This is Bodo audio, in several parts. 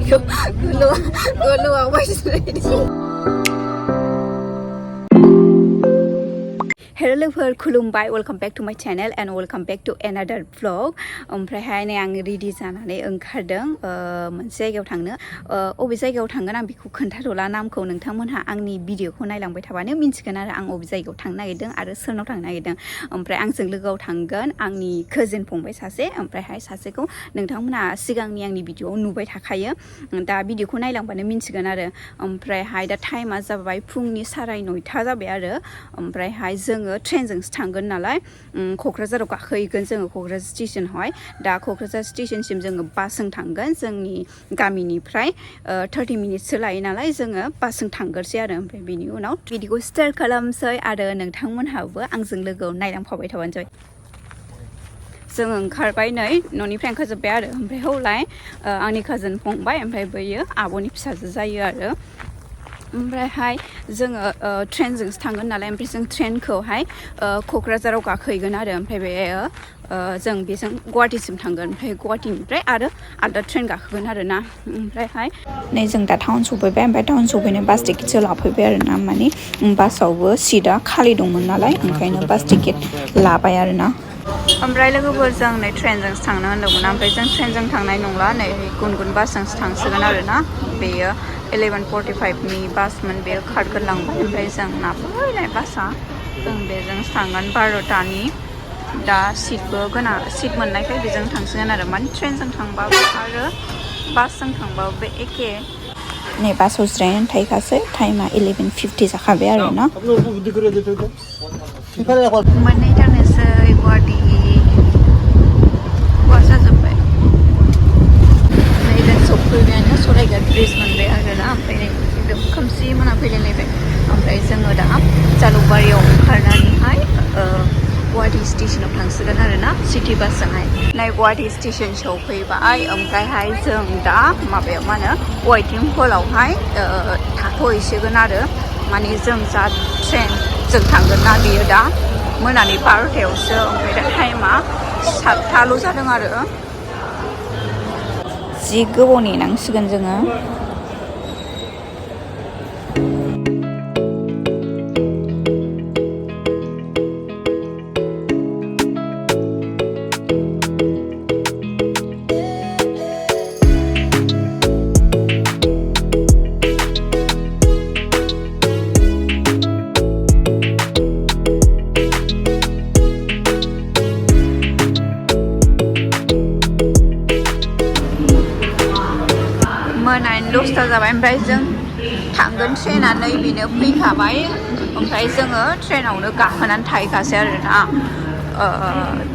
Gulu apa Hello lover खुलुमबाय welcome back to my channel and welcome back to another vlog ओमफ्रायहाय नै आं रेडि जानानै ओंखारदों मोनसे जायगायाव थांनो अबे जायगायाव थांगोन आं बेखौ खोन्थाथ'ला नामखौ नोंथांमोनहा आंनि भिडिअखौ नायलांबाय थाबानो मिन्थिगोन आरो आं अबे जायगायाव थांनो नागिरदों आरो सोरनाव थांनो नागिरदों ओमफ्राय आंजों लोगोआव थांगोन आंनि cousin फंबाय सासे ओमफ्रायहाय सासेखौ नोंथांमोनहा सिगांनि आंनि भिडिअआव नुबाय थाखायो दा भिडिअखौ नायलांबानो मिन्थिगोन आरो ओमफ्रायहाय दा टाइमा जाबाय फुंनि 9:30 जाबाय आरो ओमफ्रायहाय जोङो ट्रेनजोंसो थांगोन नालाय क'क्राझाराव गाखोहैगोन जोङो क'क्राझार स्टेशनावहाय दा क'क्राझार स्टेशनसिम जोङो बासजों थांगोन जोंनि गामिनिफ्राय 30 मिनिटसो लायो नालाय जोङो बासजों थांगोरसै आरो ओमफ्राय बिनि उनाव भिडिअखौ स्टार्ट खालामसै आरो नोंथांमोनहाबो आंजों लोगोआव नायलांफाबाय थाबानो जाबाय जों ओंखारबाय नै न'निफ्राय ओंखारजोब्बाय आरो ओमफ्राय हौलाय आंनि cousin फंबाय ओमफ्राय बैयो आब'नि फिसाजो जायो आरो ओमफ्रायहाय जोङो ट्रेनजोंसो थांगोन नालाय ओमफ्राय जों ट्रेनखौहाय क'क्राझाराव गाखोहैगोन आरो ओमफ्राय बे जों बेजों गुवाहाटिसिम थांगोन ओमफ्राय गुवाहाटिनिफ्राय आरो आलदा ट्रेन गाखोगोन आरो ना ओमफ्रायहाय नै जों दा टाउन सफैबाय ओमफ्राय टाउन सफैनो बास टिकेटसो लाफैबाय आरो ना माने बासावबो सिटआ खालि दंमोन नालाय ओंखायनो बास टिकेट लाबाय आरो ना ओमफ्राय लोगोफोरजों नै ट्रेनजोंसो थांनो होन्दोंमोन ओमफ्राय जों ट्रेनजों थांनाय नंला नै गुन बासजोंसो थांसिगोन आरो ना बेयो 11:45 नि बासमोन बेयो खारगोरलांबाय ओमफ्राय जोंना फैनाय बासआ जों बेजोंसो थांगोन 12टानि दा सिट मोननायखाय बेजों थांसिगोन आरो माने ट्रेनजों थांबाबो आरो बासजों बासजों बे एखे नै बासाव जिरायनानै थाहैखासै टाइमा 11:50 जाखाबाय आरो ना मोनहैथारनोसै गुवाहाटि जाजोब्बाय नै जों सफैबायानो सराइघाट ब्रिज मोनबाय आरो ना ओमफ्राय एकदम खोमसि मोना फैलायलायबाय ओमफ्राय जोङो दा जालुकबारियाव ओंखारनानैहाय गुवाहाटि स्टेशनाव थांसिगोन आरो ना सिटि बासजोंहाय नै गुवाहाटि स्टेशन सौफैबाय ओमफ्रायहाय जों दा माबायाव मा होनो वेटिं हलावहाय थाथ'हैसिगोन आरो माने जों जा ट्रेनजों थांगोन ना बेयो दा मोनानि 12टायावसो ओमफ्राय दा टाइमा 7टाल' जादों आरो जि गोबाव नेनांसिगोन जोङो मोनानि 10ता जाबाय ओमफ्राय जों थांगोन ट्रेना नैबेनो फैखाबाय ओमफ्राय जोङो ट्रेनावनो गाखोनानै थाहैखासै आरोना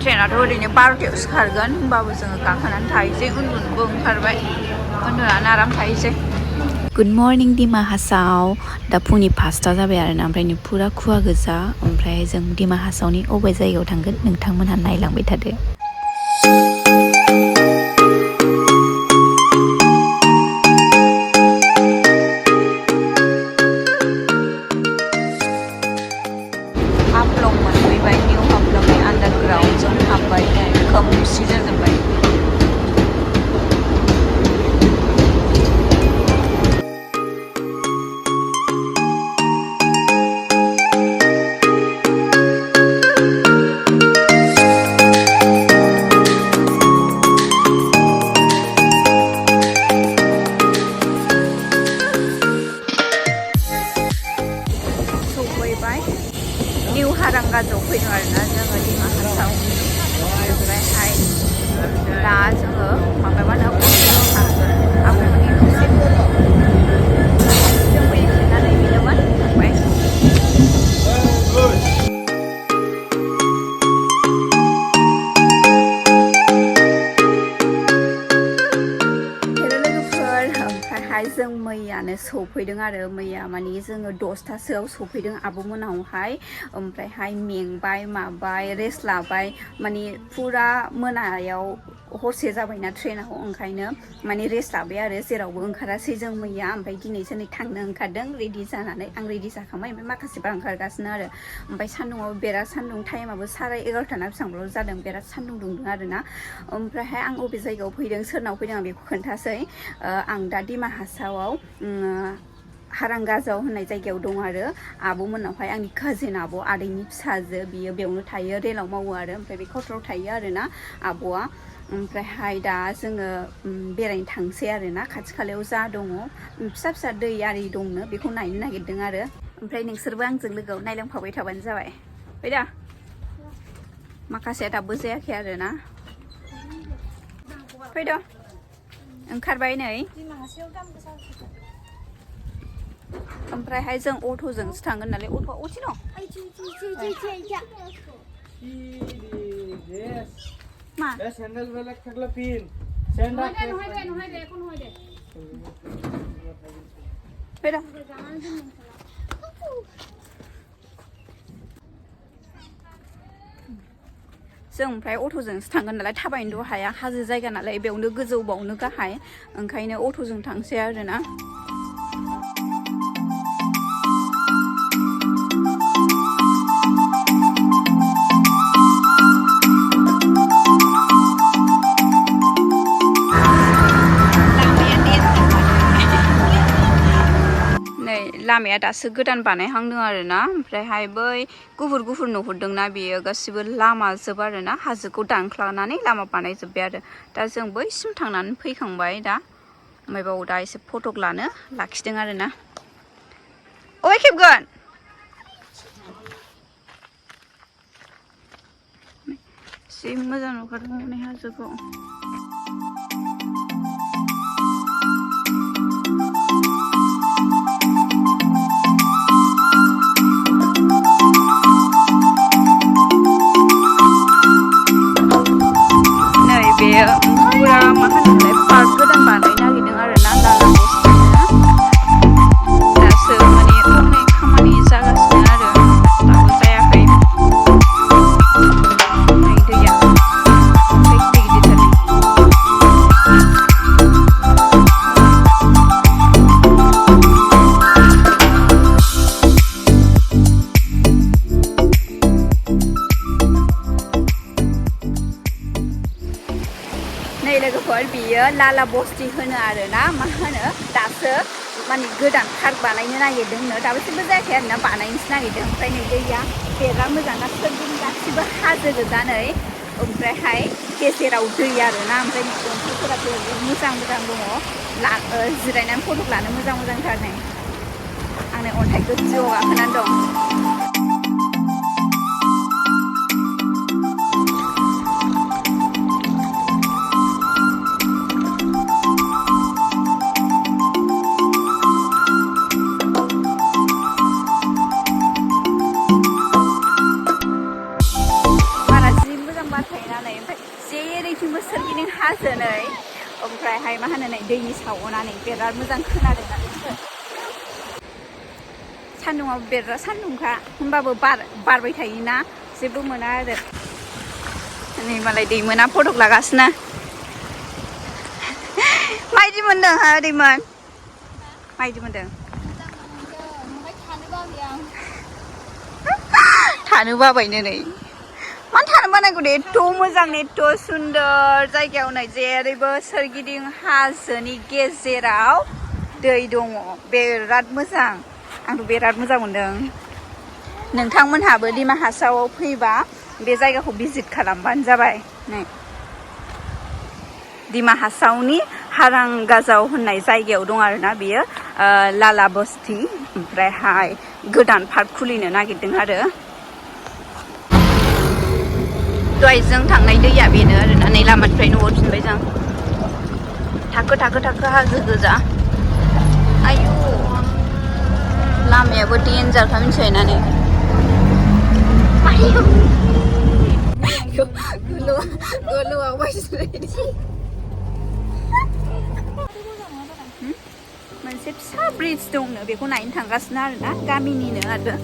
ट्रेनाथ' ओरैनो 12टायावसो खारगोन होमबाबो जोङो गाखोनानै थाहैसै उन्दुनोबो ओंखारबाय उन्दुनानै आराम थाहैसै गुड मर्निं दिमा हासाव दा फुंनि 5ता जाबाय आरोना ओमफ्राय फुरा खुवा गोजा ओमफ्राय जों दिमा हासावनि अबे जायगायाव थांगोन नोंथांमोनहा नायलांबाय थादो खोमसि जाजोब्बाय सफैबाय निउ हारांगाजों फैदों आरोना जोङो दिमा हासाव ओमफ्रायहाय दा जोङो माबा मा होनो हस्टेलाव थागोन आब'मोननि न'सिम जों फैफिननानै बेनोमोन थांबाय ओमफ्रायहाय जों मैयानो सौफैदों आरो मैया माने जोङो 10टासोआव सौफैदों आब'मोनावहाय ओमफ्रायहाय मेंबाय माबाय रेस्ट लाबाय माने फुरा मोनायाव हरसे जाबायना ट्रेनाव ओंखायनो माने रेस्ट लाबाय आरो जेरावबो ओंखारासै जों मैया ओमफ्राय दिनैसो नै थांनो ओंखारदों रेडि जानानै आं रेडि जाखांबाय ओमफ्राय माखासेफ्रा ओंखारगासिनो आरो ओमफ्राय सान्दुङाव बिराद सान्दुं टाइमाबो 11:30 ना बेसेबांल' जादों बिराद सान्दुं दुंदों आरोना ओमफ्रायहाय आं बबे जायगायाव फैदों सोरनाव फैदों आं बेखौ खोन्थासै आं दा दिमा हासावआव हारांगाजाव होननाय जायगायाव दं आरो आब'मोननावहाय आंनि काजिन आब' आदैनि फिसाजो बियो बेयावनो थायो रेलाव मावो आरो ओमफ्राय बे कटराव थायो आरोना आब'आ ओमफ्रायहाय दा जोङो बेरायनो थांसै आरोना खाथि खालायाव जा दङ फिसा फिसा दै आरि दंनो बेखौ नायनो नागिरदों आरो ओमफ्राय नोंसोरबो आंजों लोगोआव नायलांफाबाय थाबानो जाबाय फैदा माखासेया दाबो जायाखै आरोना फैद' ओंखारबाय नै ओमफ्रायहाय जों अट'जोंसो थांगोन नालाय अट'आ अथि दं मा স্যান্ডেল বেলেগ থাকলে পিন স্যান্ডেল নহয় দে কোন হয় দে फैद' जों ओमफ्राय अट'जोंसो थांगोन नालाय थाबायनोथ' हाया हाजो जायगा नालाय बेयावनो गोजौ बावनो गाहाय ओंखायनो अट'जों थांसै आरोना लामाया दासो गोदान बानायहांदों आरोना ओमफ्रायहाय बै गुफुर गुफुर नुहुरदोंना बेयो गासिबो लामा जोब आरोना हाजोखौ दानख्लानानै लामा बानायजोब्बाय आरो दा जों बैसिम थांनानै फैखांबाय दा ओमफ्राय बाव दा एसे फटक लानो लाखिदों आरोना अबे खेबगोन एसे मोजां नुखादों हनै हाजोखौ पुरा मा होनोमोनलाय पार्क गोदान बानायनो नागिरदों आरोना लाला दासो माने अनेक खामानि जागासिनो आरो दाबो जायाखै नै दैया गिदिर गिदिरथार नै लोगोफोर बियो लाला बस्ति होनो आरोना मा होनो दासो माने गोदान पार्क बानायनो नागिरदोंनो दाबो जेबो जायाखै आरोना बानायनोसो नागिरदों ओमफ्राय नै दैया बिराद मोजां ना सोरगिदिं गासिबो हाजो गोजा नै ओमफ्रायहाय गेजेराव दै आरोना ओमफ्राय दंफांफोराबो मोजां मोजां दङ जिरायनानै फटक लानो मोजां मोजांथार नै आं नै अन्थाइ गोजौआव गाखोनानै दं सोरगिदिं हाजो नै ओमफ्रायहाय मा होनो नै दैनि सावनानै बिराद मोजां खोनादों आरो सान्दुङाव बिराद सान्दुंखा होमबाबो बारबाय थायोना जेबो मोना आरो नै मालाय दैमोना फटक लागासिनो माबायदि मोनदों हा दैमोन माबायदि मोनदों थानो बाबायनो नै मानो थानो बानायगौ दे एथ' मोजां एथ' सुन्दर जायगायाव नै जेरैबो सोरगिदिं हाजोनि गेजेराव दै दङ बिराद मोजां आंथ' बिराद मोजां मोनदों नोंथांमोनहाबो दिमा हासावआव फैबा बे जायगाखौ भिजिट खालामबानो जाबाय नै दिमा हासावनि हारांगाजाव होननाय जायगायाव दं आरोना बेयो लाला बस्ति ओमफ्रायहाय गोदान पार्क खुलिनो नागिरदों आरो दहाय जों थांनाय दैया बेनो आरोना नै लामानिफ्राय न'आव फिनबाय जों थाखो थाखो थाखो हाजो गोजा आयु लामायाबो डेन्जारखा मिथिबायना नै गोलुआव मोनसे फिसा ब्रिज दंनो बेखौ नायनो थांगासिनो आरोना गामिनिनो आरो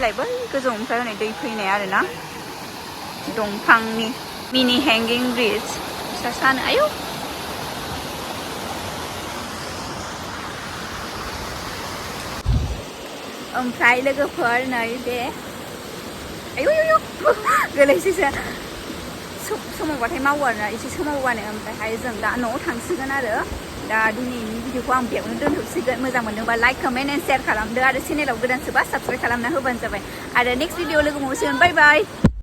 फैलाय बै गोजौनिफ्राय हनै दै फैनाय आरोना दंफांनि मिनि हेंगिं ब्रिज फिसा सानो आयौ ओमफ्राय लोगोफोर नै बे आयौ आयौ गोलैसैसो सोमावबाथाय मावो आरोना एसे सोमावबानो ओमफ्रायहाय जों दा न'आव थांसिगोन आरो दा दिनैनि भिडिअखौ आं बेयावनो दोनथ'सिगोन मोजां मोनदोंबा लाइक कमेन्ट एन्ड शेयार खालामदो आरो चेनेलाव गोदानसोबा साबस्क्राइब खालामना होबानो जाबाय आरो नेक्स्ट भिडिअ लोगो मोनसिगोन बाय बाय